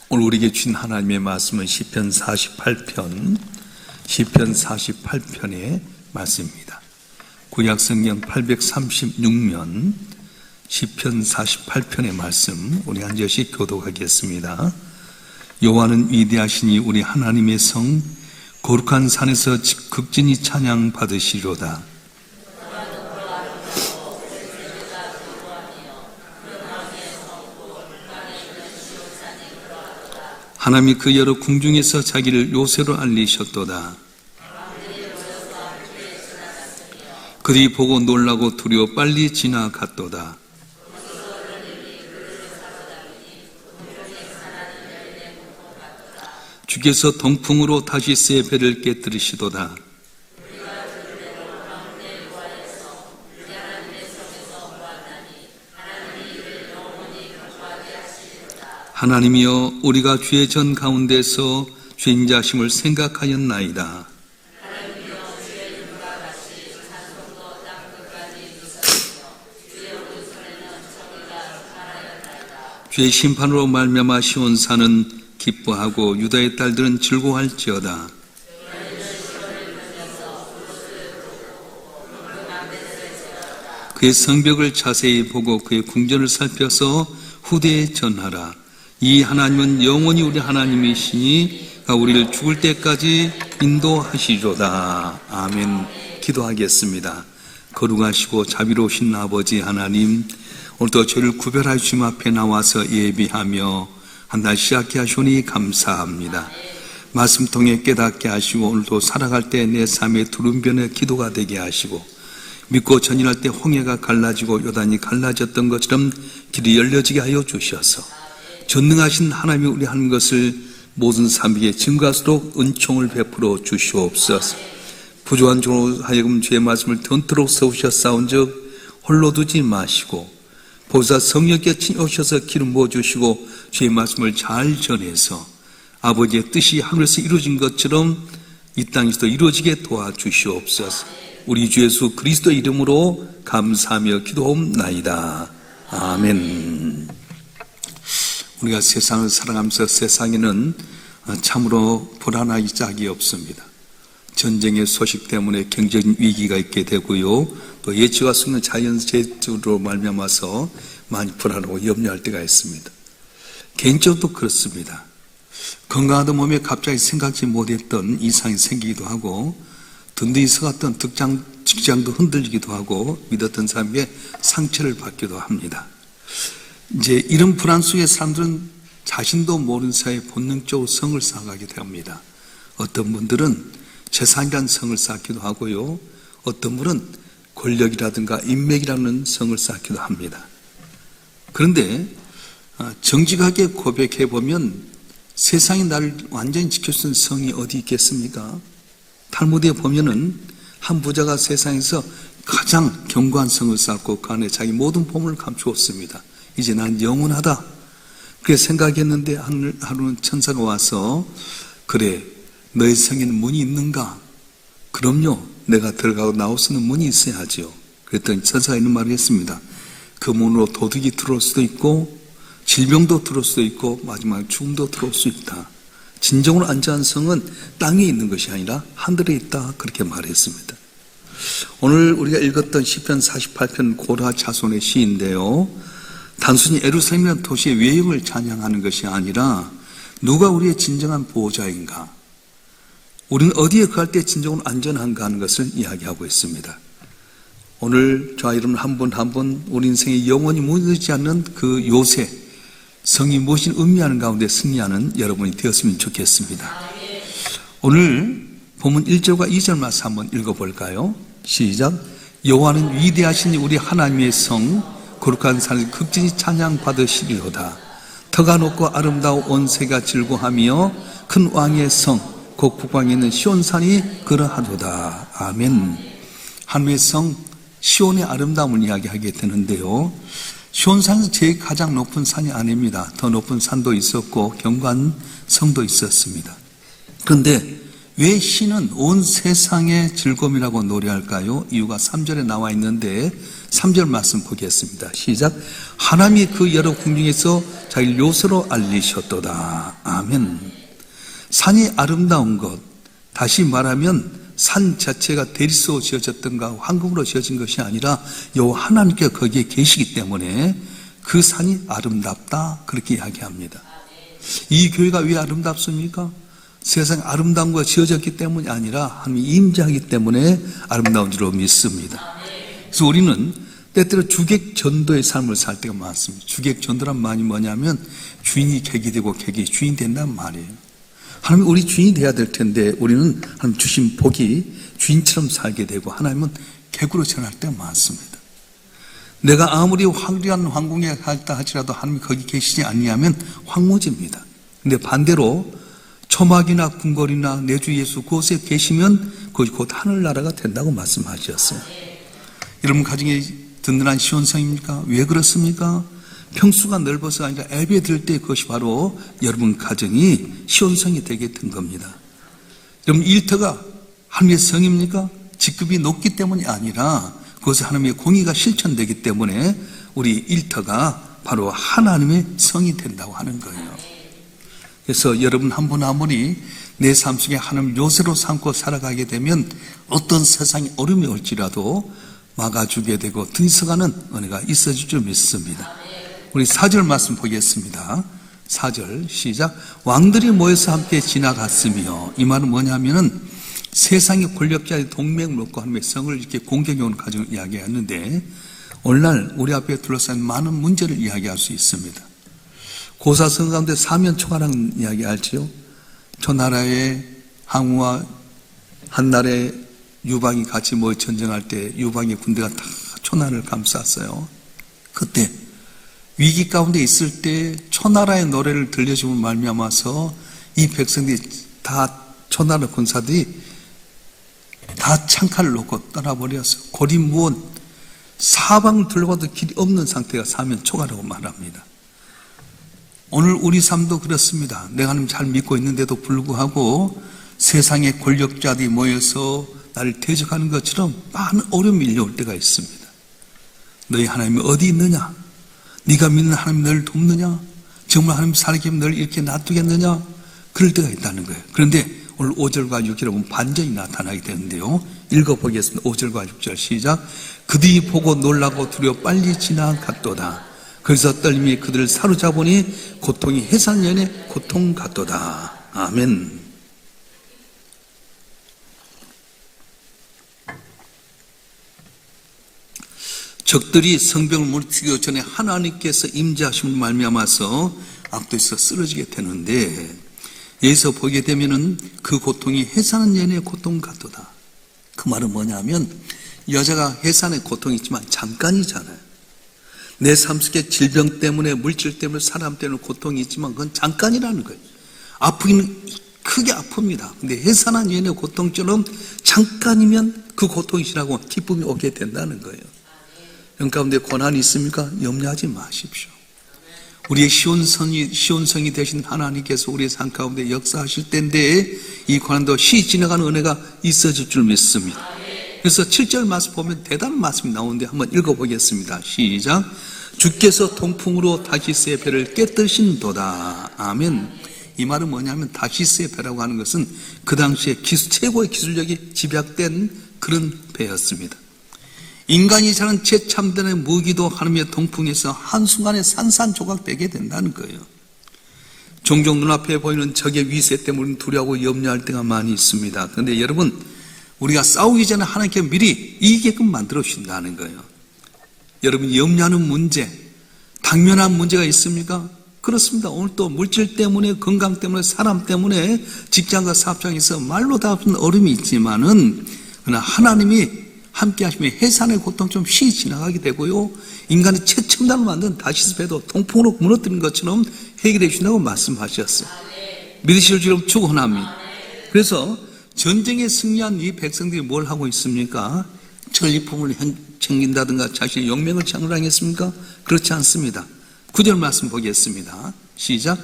오늘 우리에게 주신 하나님의 말씀은 시편 48편의 말씀입니다. 구약성경 836면 시편 48편의 말씀 우리 한 절씩 교독하겠습니다. 여호와는 위대하시니 우리 하나님의 성 거룩한 산에서 극진히 찬양 받으시리로다. 하나님이 그 여러 궁중에서 자기를 요새로 알리셨도다. 그들이 보고 놀라고 두려워 빨리 지나갔도다. 주께서 동풍으로 다시 새 배를 깨뜨리시도다. 하나님이여 우리가 죄의 전 가운데서 죄인자심을 생각하였나이다. 죄의 심판으로 말미암아 시온산은 기뻐하고 유다의 딸들은 즐거워할지어다. 그의 성벽을 자세히 보고 그의 궁전을 살펴서 후대에 전하라. 이 하나님은 영원히 우리 하나님이시니 우리를 죽을 때까지 인도하시리로다. 아멘. 기도하겠습니다. 거룩하시고 자비로우신 아버지 하나님, 오늘도 저를 구별하여 주님 앞에 나와서 예비하며 한 달 시작해 하시니 감사합니다. 말씀 통해 깨닫게 하시고 오늘도 살아갈 때 내 삶의 두른변의 기도가 되게 하시고 믿고 전진할 때 홍해가 갈라지고 요단이 갈라졌던 것처럼 길이 열려지게 하여 주셔서 전능하신 하나님이 우리 하는 것을 모든 삶에게 증거하도록 은총을 베풀어 주시옵소서. 부조한 종으로 하여금 주의 말씀을 던토록 세우셨사온즉 홀로 두지 마시고 보사 성령께 오셔서 기름 부어주시고 주의 말씀을 잘 전해서 아버지의 뜻이 하늘에서 이루어진 것처럼 이 땅에서도 이루어지게 도와주시옵소서. 우리 주 예수 그리스도 이름으로 감사하며 기도하옵나이다. 아멘. 우리가 세상을 살아가면서 세상에는 참으로 불안하기 짝이 없습니다. 전쟁의 소식 때문에 경제적인 위기가 있게 되고요. 또 예측할 수 없는 자연재해로 말미암아서 많이 불안하고 염려할 때가 있습니다. 개인적으로도 그렇습니다. 건강하던 몸에 갑자기 생각지 못했던 이상이 생기기도 하고 든든히 서갔던 직장도 흔들리기도 하고 믿었던 사람에게 상처를 받기도 합니다. 이제 이런 불안 속에 사람들은 자신도 모르는 사이에 본능적으로 성을 쌓아가게 됩니다. 어떤 분들은 재산이라는 성을 쌓기도 하고요. 어떤 분은 권력이라든가 인맥이라는 성을 쌓기도 합니다. 그런데 정직하게 고백해보면 세상이 나를 완전히 지켜주는 성이 어디 있겠습니까? 탈무드에 보면은 한 부자가 세상에서 가장 견고한 성을 쌓고 그 안에 자기 모든 보물을 감추었습니다. 이제 난 영원하다. 그렇게 생각했는데 하루는 천사가 와서 그래 너의 성에는 문이 있는가? 그럼요. 내가 들어가고 나올 수 있는 문이 있어야죠. 그랬더니 천사가 있는 말을 했습니다. 그 문으로 도둑이 들어올 수도 있고 질병도 들어올 수도 있고 마지막에 죽음도 들어올 수 있다. 진정으로 안전한 성은 땅에 있는 것이 아니라 하늘에 있다. 그렇게 말했습니다. 오늘 우리가 읽었던 시편 48편 고라 자손의 시인데요. 단순히 예루살렘이라는 도시의 외형을 찬양하는 것이 아니라 누가 우리의 진정한 보호자인가? 우리는 어디에 거할 때 진정으로 안전한가 하는 것을 이야기하고 있습니다. 오늘 저와 여러분 한 분 한 분 우리 인생에 영원히 무너지지 않는 그 요새 성이 무엇을 의미하는 가운데 승리하는 여러분이 되었으면 좋겠습니다. 오늘 본문 1절과 2절 말씀 한번 읽어볼까요? 시작. 여호와는 위대하신 우리 하나님의 성 거룩한 산을 극진히 찬양 받으시리로다. 터가 높고 아름다워 온 세가 즐거하며 큰 왕의 성 곧 북방에 있는 시온산이 그러하도다. 아멘. 하나님의 성 시온의 아름다움을 이야기하게 되는데요. 시온산은 제일 가장 높은 산이 아닙니다. 더 높은 산도 있었고 견고한 성도 있었습니다. 그런데 왜 신은 온 세상의 즐거움이라고 노래할까요? 이유가 3절에 나와 있는데 3절 말씀 보겠습니다. 시작. 하나님이 그 여러 궁중에서 자기를 요새로 알리셨도다. 아멘. 산이 아름다운 것, 다시 말하면 산 자체가 대리석으로 지어졌던가 황금으로 지어진 것이 아니라 여호와 하나님께서 거기에 계시기 때문에 그 산이 아름답다, 그렇게 이야기합니다. 이 교회가 왜 아름답습니까? 세상 아름다운 것가 지어졌기 때문이 아니라 하나님이 임재하기 때문에 아름다운 줄로 믿습니다. 그래서 우리는 때때로 주객전도의 삶을 살 때가 많습니다. 주객전도란 말이 뭐냐면 주인이 객이 되고 객이 주인이 된다는 말이에요. 하나님 우리 주인이 돼야 될 텐데 우리는 하나님 주신 복이 주인처럼 살게 되고 하나님은 객으로 전할 때가 많습니다. 내가 아무리 화려한 황궁에 갔다 할지라도 하나님이 거기 계시지 않냐면 황무지입니다. 근데 반대로 초막이나 궁궐이나 내 주 예수 그곳에 계시면 거기 곧 하늘나라가 된다고 말씀하셨어요. 여러분 가정에 든든한 시온성입니까? 왜 그렇습니까? 평수가 넓어서가 아니라 앱에 들 때 그것이 바로 여러분 가정이 시온성이 되게 된 겁니다. 여러분 일터가 하나님의 성입니까? 직급이 높기 때문이 아니라 그것에 하나님의 공의가 실천되기 때문에 우리 일터가 바로 하나님의 성이 된다고 하는 거예요. 그래서 여러분 한 분 한 분이 내 삶 속에 하나님 요새로 삼고 살아가게 되면 어떤 세상에 어려움이 올지라도 막아주게 되고 등서가는 은혜가 있어질 줄 믿습니다. 우리 4절 말씀 보겠습니다. 4절 시작. 왕들이 모여서 함께 지나갔으며, 이 말은 뭐냐면은 세상의 권력자의 동맹을 놓고 하나님의 성을 이렇게 공격해오는 과정을 이야기하는데, 오늘날 우리 앞에 둘러싸인 많은 문제를 이야기할 수 있습니다. 고사성 가운데 사면초가라는 이야기 알지요? 저 나라의 항우와 한 나라의 유방이 같이 모여 전쟁할 때 유방의 군대가 다 초나라를 감쌌어요. 그때 위기 가운데 있을 때 초나라의 노래를 들려주면 말미암아서 이 백성들이 다 초나라 군사들이 다 창칼을 놓고 떠나버렸어요. 고립무원 사방을 둘러봐도 길이 없는 상태가 사면초가라고 말합니다. 오늘 우리 삶도 그렇습니다. 내가 하나님 잘 믿고 있는데도 불구하고 세상의 권력자들이 모여서 나를 대적하는 것처럼 많은 어려움이 밀려올 때가 있습니다. 너희 하나님이 어디 있느냐? 네가 믿는 하나님 너를 돕느냐? 정말 하나님 살게 하면 너를 이렇게 놔두겠느냐? 그럴 때가 있다는 거예요. 그런데 오늘 5절과 6절에 보면 반전이 나타나게 되는데요. 읽어보겠습니다. 5절과 6절 시작. 그들이 보고 놀라고 두려워 빨리 지나갔도다. 그래서 떨림이 그들을 사로잡으니 고통이 해산연의 고통 같도다. 아멘. 적들이 성벽을 무너뜨리기 전에 하나님께서 임재하심을 말미암아서 압도해서 쓰러지게 되는데, 여기서 보게 되면은 그 고통이 해산연의 고통 같도다. 그 말은 뭐냐면 여자가 해산의 고통이 있지만 잠깐이잖아요. 내 삶 속에 질병 때문에 물질 때문에 사람 때문에 고통이 있지만 그건 잠깐이라는 거예요. 아프기는 크게 아픕니다. 근데 해산한 연의 고통처럼 잠깐이면 그 고통이 지나고 기쁨이 오게 된다는 거예요. 영 가운데 고난이 있습니까? 염려하지 마십시오. 우리의 시온성이 되신 하나님께서 우리의 삶 가운데 역사하실 때인데 이 고난도 시 지나가는 은혜가 있어질 줄 믿습니다. 그래서 7절 말씀 보면 대단한 말씀이 나오는데 한번 읽어보겠습니다. 시작. 주께서 동풍으로 다시스의 배를 깨뜨신도다. 아멘. 이 말은 뭐냐면 다시스의 배라고 하는 것은 그 당시에 최고의 기술력이 집약된 그런 배였습니다. 인간이 자는 최참단의 무기도 하나님의 동풍에서 한순간에 산산조각되게 된다는 거예요. 종종 눈앞에 보이는 적의 위세 때문에 두려워하고 염려할 때가 많이 있습니다. 그런데 여러분, 우리가 싸우기 전에 하나님께 미리 이기게끔 만들어 주신다는 거예요. 여러분, 염려하는 문제, 당면한 문제가 있습니까? 그렇습니다. 오늘 또 물질 때문에, 건강 때문에, 사람 때문에, 직장과 사업장에서 말로 다 없는 어려움이 있지만은, 그러나 하나님이 함께 하시면 해산의 고통 좀 쉬이 지나가게 되고요. 인간의 최첨단을 만든 다시스 배도 동풍으로 무너뜨린 것처럼 해결해 주신다고 말씀하셨어요. 믿으실 줄 축원합니다. 그래서 전쟁에 승리한 이 백성들이 뭘 하고 있습니까? 전리품을 챙긴다든가 자신의 용맹을 장려하겠습니까? 그렇지 않습니다. 9절 말씀 보겠습니다. 시작.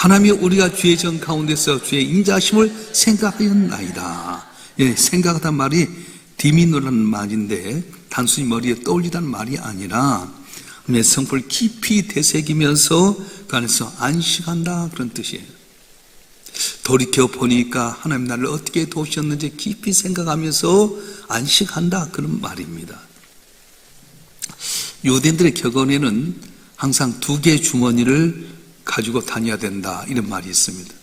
하나님이 우리가 주의 전 가운데서 주의 인자하심을 생각하였나이다. 예, 생각하다는 말이 디미노라는 말인데 단순히 머리에 떠올리다는 말이 아니라 내 성품을 깊이 되새기면서 그 안에서 안식한다, 그런 뜻이에요. 돌이켜 보니까 하나님 나를 어떻게 도우셨는지 깊이 생각하면서 안식한다, 그런 말입니다. 유대인들의 격언에는 항상 2개의 주머니를 가지고 다녀야 된다, 이런 말이 있습니다.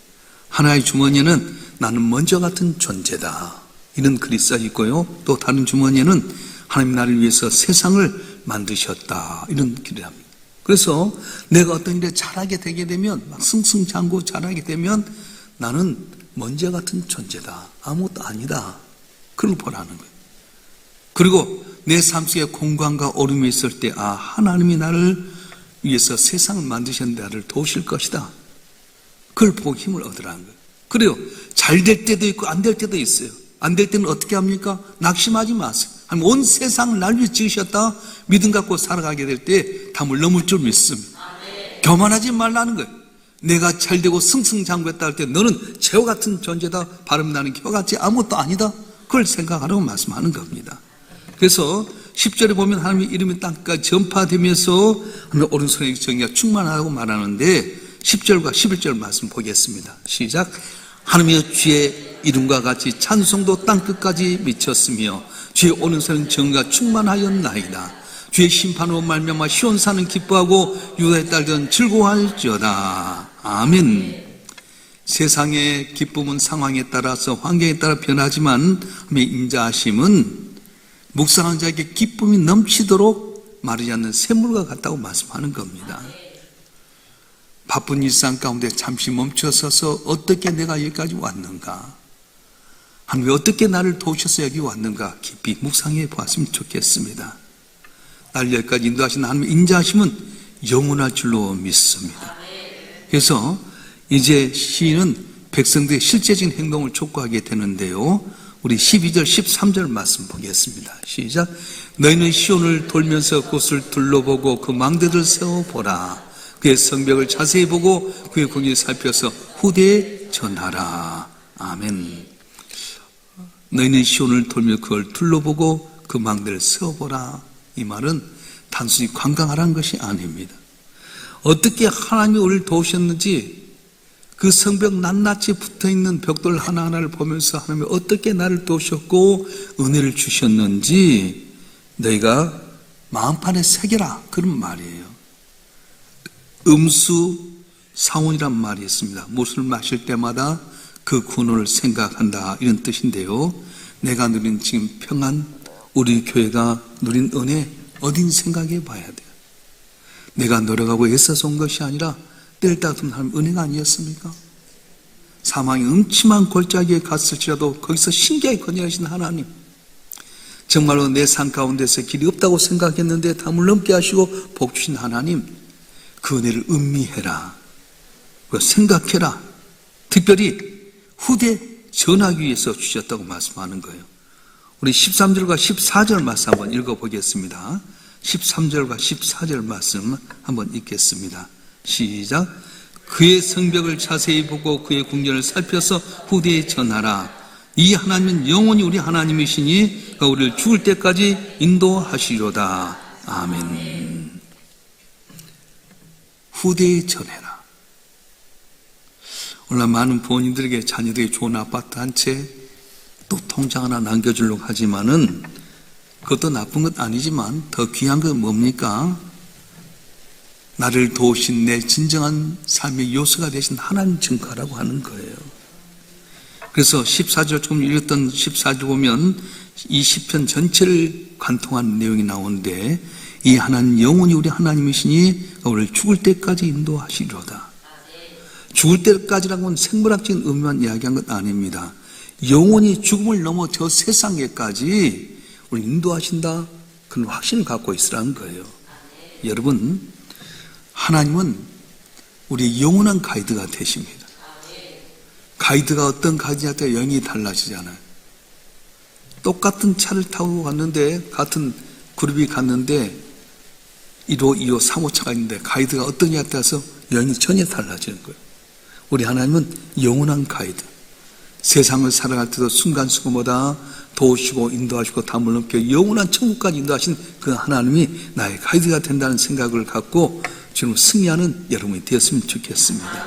하나의 주머니는 나는 먼저 같은 존재다, 이런 글이 써 있고요. 또 다른 주머니에는 하나님 나를 위해서 세상을 만드셨다, 이런 글이 합니다. 그래서 내가 어떤 일에 잘하게 되게 되면, 막 승승장구 잘하게 되면 나는 먼저 같은 존재다, 아무것도 아니다, 그걸 보라는 거예요. 그리고 내 삶 속에 공간과 어려움이 있을 때, 아, 하나님이 나를 위해서 세상을 만드셨는데 나를 도우실 것이다, 그걸 보고 힘을 얻으라는 거예요. 그래요. 잘 될 때도 있고 안 될 때도 있어요. 안 될 때는 어떻게 합니까? 낙심하지 마세요. 온 세상을 날 위해 지으셨다 믿음 갖고 살아가게 될 때 담을 넘을 줄 믿습니다. 교만하지 말라는 거예요. 내가 잘 되고 승승장구했다 할 때 너는 제와 같은 존재다, 발음 나는 겨같이 아무것도 아니다, 그걸 생각하라고 말씀하는 겁니다. 그래서 10절에 보면 하나님의 이름이 땅까지 전파되면서 하나님의 오른손에 정의가 충만하다고 말하는데 10절과 11절 말씀 보겠습니다. 시작. 하나님의 주의 이름과 같이 찬송도 땅끝까지 미쳤으며 주의 오른손은 정의가 충만하였나이다. 주의 심판으로 말미암아 시온산은 기뻐하고 유다의 딸들은 즐거워할지어다. 아멘. 세상의 기쁨은 상황에 따라서 환경에 따라 변하지만 하나님의 인자하심은 묵상하는 자에게 기쁨이 넘치도록 마르지 않는 샘물과 같다고 말씀하는 겁니다. 바쁜 일상 가운데 잠시 멈춰서서 어떻게 내가 여기까지 왔는가, 하나님이 어떻게 나를 도우셔서 여기 왔는가 깊이 묵상해 보았으면 좋겠습니다. 나를 여기까지 인도하신 하나님의 인자하심은 영원할 줄로 믿습니다. 그래서 이제 시인은 백성들의 실제적인 행동을 촉구하게 되는데요. 우리 12절 13절 말씀 보겠습니다. 시작. 너희는 시온을 돌면서 그곳을 둘러보고 그 망대를 세워보라. 그의 성벽을 자세히 보고 그의 공의를 살펴서 후대에 전하라. 아멘. 너희는 시온을 돌며 그걸 둘러보고 그 망대를 세워보라. 이 말은 단순히 관광하라는 것이 아닙니다. 어떻게 하나님이 우리를 도우셨는지 그 성벽 낱낱이 붙어있는 벽돌 하나하나를 보면서 하나님이 어떻게 나를 도우셨고 은혜를 주셨는지 너희가 마음판에 새겨라, 그런 말이에요. 음수상온이란 말이 있습니다. 물을 마실 때마다 그 군원을 생각한다, 이런 뜻인데요. 내가 누린 지금 평안, 우리 교회가 누린 은혜 어딘 생각해 봐야 돼요. 내가 노력하고 애써서 온 것이 아니라 때를 따르면 하나님 은혜가 아니었습니까? 사망의 음침한 골짜기에 갔을지라도 거기서 신기하게 건너하신 하나님, 정말로 내 삶 가운데서 길이 없다고 생각했는데 담을 넘게 하시고 복 주신 하나님, 그 은혜를 음미해라, 생각해라. 특별히 후대 전하기 위해서 주셨다고 말씀하는 거예요. 우리 13절과 14절 말씀 한번 읽어보겠습니다. 13절과 14절 말씀 한번 읽겠습니다. 시작. 그의 성벽을 자세히 보고 그의 궁전을 살펴서 후대에 전하라. 이 하나님은 영원히 우리 하나님이시니 그가 우리를 죽을 때까지 인도하시리로다. 아멘. 후대에 전해라. 오늘 많은 부모님들에게 자녀들이 좋은 아파트 한 채, 또 통장 하나 남겨주려고 하지만은 그것도 나쁜 것 아니지만 더 귀한 건 뭡니까? 나를 도우신 내 진정한 삶의 요소가 되신 하나님 증거라고 하는 거예요. 그래서 14절 조금 읽었던 14절 보면 이 시편 전체를 관통하는 내용이 나오는데 이 하나님 영원히 우리 하나님이시니 우리를 죽을 때까지 인도하시리로다. 죽을 때까지라는 건 생물학적인 의미만 이야기한 것 아닙니다. 영원히 죽음을 넘어 저 세상에까지 우리 인도하신다, 그런 확신을 갖고 있으라는 거예요. 여러분, 하나님은 우리의 영원한 가이드가 되십니다. 가이드가 어떤 가이드냐에 따라 영이 달라지잖아요. 똑같은 차를 타고 갔는데, 같은 그룹이 갔는데 1호, 2호, 3호차가 있는데 가이드가 어떠냐에 따라서 영이 전혀 달라지는 거예요. 우리 하나님은 영원한 가이드. 세상을 살아갈 때도 순간순간마다 도우시고 인도하시고 담을 넘겨 영원한 천국까지 인도하신 그 하나님이 나의 가이드가 된다는 생각을 갖고 지금 승리하는 여러분이 되었으면 좋겠습니다.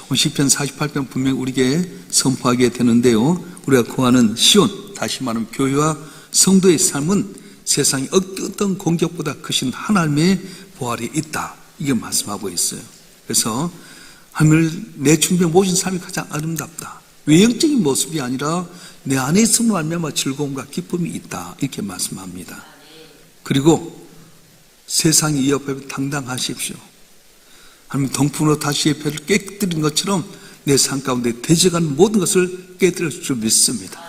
오늘 시편 48편 분명히 우리에게 선포하게 되는데요, 우리가 구하는 시온, 다시 말하면 교회와 성도의 삶은 세상의 어떤 공격보다 크신 하나님의 보활이 있다, 이게 말씀하고 있어요. 그래서 하나님을 내 준비해 모신 삶이 가장 아름답다. 외형적인 모습이 아니라 내 안에 있음으로 말미암아 즐거움과 기쁨이 있다, 이렇게 말씀합니다. 그리고 세상의 이 앞에 당당하십시오. 하나님 동풍으로 다시 예배를 깨뜨린 것처럼 내 삶 가운데 대적하는 모든 것을 깨뜨릴 줄 믿습니다.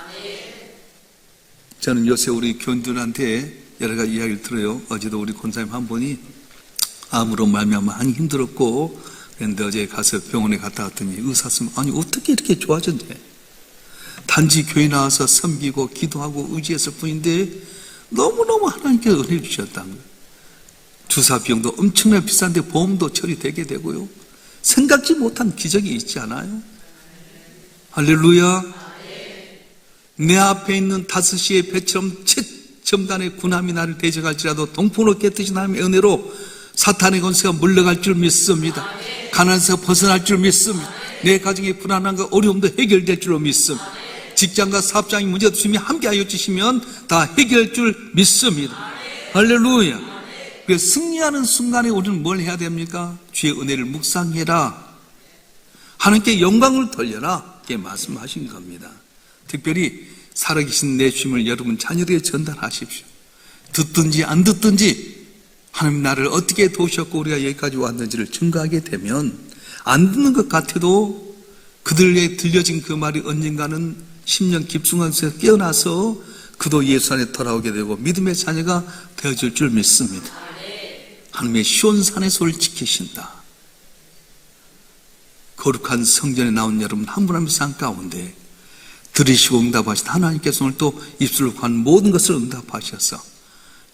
저는 요새 우리 교인들한테 여러 가지 이야기를 들어요. 어제도 우리 권사님 한 분이 암으로 말미암아 많이 힘들었고, 그런데 어제 가서 병원에 갔다 왔더니 의사 선생님, 아니 어떻게 이렇게 좋아졌냐, 단지 교회 나와서 섬기고 기도하고 의지했을 뿐인데 너무너무 하나님께 은혜를 주셨다는 거예요. 주사 비용도 엄청나게 비싼데 보험도 처리되게 되고요, 생각지 못한 기적이 있지 않아요? 할렐루야. 내 앞에 있는 5시의 배처럼 첨단의 군함이 나를 대적할지라도 동풍으로 깨뜨신 하나님의 은혜로 사탄의 권세가 물러갈 줄 믿습니다. 가난에서 벗어날 줄 믿습니다. 내 가정의 불안함과 어려움도 해결될 줄로 믿습니다. 직장과 사업장의 문제도 주님이 함께하여 주시면 다 해결될 줄 믿습니다. 할렐루야. 그래서 승리하는 순간에 우리는 뭘 해야 됩니까? 주의 은혜를 묵상해라, 하나님께 영광을 돌려라, 이렇게 말씀하신 겁니다. 특별히 살아계신 내 주님을 여러분 자녀들에게 전달하십시오. 듣든지 안 듣든지 하나님 나를 어떻게 도우셨고 우리가 여기까지 왔는지를 증거하게 되면, 안 듣는 것 같아도 그들에게 들려진 그 말이 언젠가는 심령 깊숙한데서 깨어나서 그도 예수 안에 돌아오게 되고 믿음의 자녀가 되어질 줄 믿습니다. 하나님의 시온산에서 우리를 지키신다. 거룩한 성전에 나온 여러분 한 분 한 분 삶 가운데 들으시고 응답하신 하나님께서 오늘 또 입술로 구한 모든 것을 응답하셔서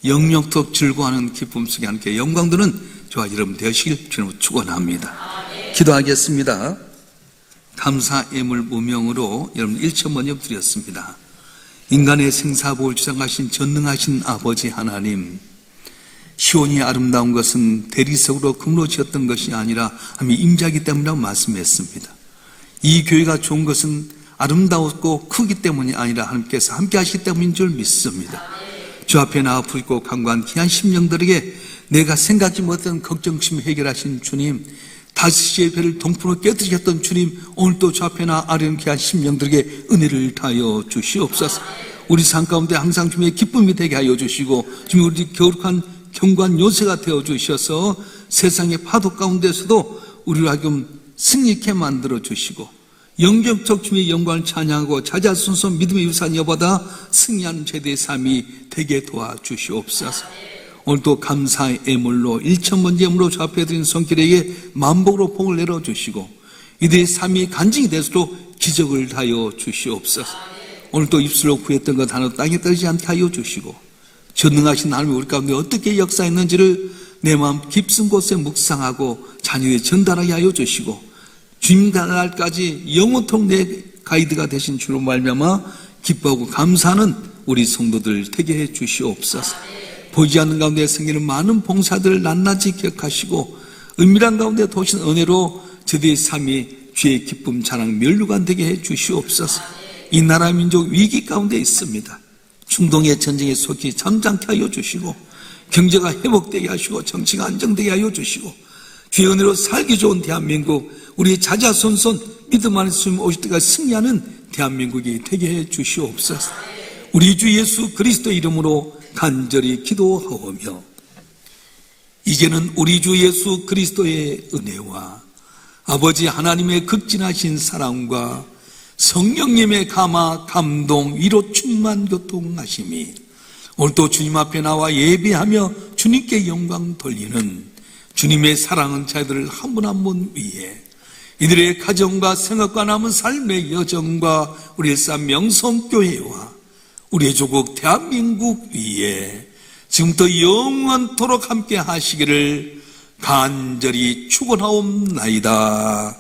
영영토록 즐거워하는 기쁨 속에 함께 영광 드는 저와 여러분 되시길 주님으로 축원합니다. 기도하겠습니다. 감사 예물 무명으로 여러분 1천 먼저 드렸습니다. 인간의 생사복을 주장하신 전능하신 아버지 하나님, 시온이 아름다운 것은 대리석으로 금으로 지었던 것이 아니라 하나님의 임재하기 때문이라고 말씀했습니다. 이 교회가 좋은 것은 아름다웠고 크기 때문이 아니라 하나님께서 함께 하시기 때문인 줄 믿습니다. 주 앞에 나와 부르고 간구한 귀한 심령들에게 내가 생각지 못한 걱정심 해결하신 주님, 5시의 배를 동풍으로 깨뜨리셨던 주님, 오늘도 주 앞에 나와 아뢰는 귀한 심령들에게 은혜를 다하여 주시옵소서. 우리 삶 가운데 항상 주님의 기쁨이 되게 하여 주시고, 주님 우리 거룩한 경관 요새가 되어 주셔서 세상의 파도 가운데서도 우리를 하여금 승리케 만들어 주시고, 영적적 주님의 영광을 찬양하고 자자손손 믿음의 유산 여보다 승리하는 제대의 삶이 되게 도와주시옵소서. 오늘도 감사의 애물로 1천 번째 예물로 주 앞에 드린 손길에게 만복으로 복을 내려주시고 이들의 삶이 간증이 될수록 기적을 다하여 주시옵소서. 오늘도 입술로 구했던 것 하나도 땅에 떨어지지 않게 하여 주시고 전능하신 하나님이 우리 가운데 어떻게 역사했는지를 내 마음 깊은 곳에 묵상하고 자녀에게 전달하게 하여 주시고 주님 날까지 영원토록 내 가이드가 되신 주로 말미암아 기뻐하고 감사하는 우리 성도들 되게 해 주시옵소서. 보이지 않는 가운데 생기는 많은 봉사들을 낱낱이 기억하시고 은밀한 가운데 도신 은혜로 저들의 삶이 주의 기쁨 자랑 면류관 되게 해 주시옵소서. 이 나라 민족 위기 가운데 있습니다. 중동의 전쟁에 속히 잠잠케 하여 주시고 경제가 회복되게 하시고 정치가 안정되게 하여 주시고 주의 은혜로 살기 좋은 대한민국, 우리 자자손손 믿음 안에 숨 오실 때가 승리하는 대한민국이 되게 해 주시옵소서. 우리 주 예수 그리스도 이름으로 간절히 기도하오며 이제는 우리 주 예수 그리스도의 은혜와 아버지 하나님의 극진하신 사랑과 성령님의 감화 감동 위로 충만 교통하심이 오늘도 주님 앞에 나와 예배하며 주님께 영광 돌리는 주님의 사랑하는 자들을 한 분 한 분 위해 이들의 가정과 생각과 남은 삶의 여정과 우리의 삶 명성교회와 우리의 조국 대한민국 위에 지금부터 영원토록 함께 하시기를 간절히 축원하옵나이다.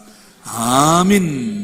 아멘.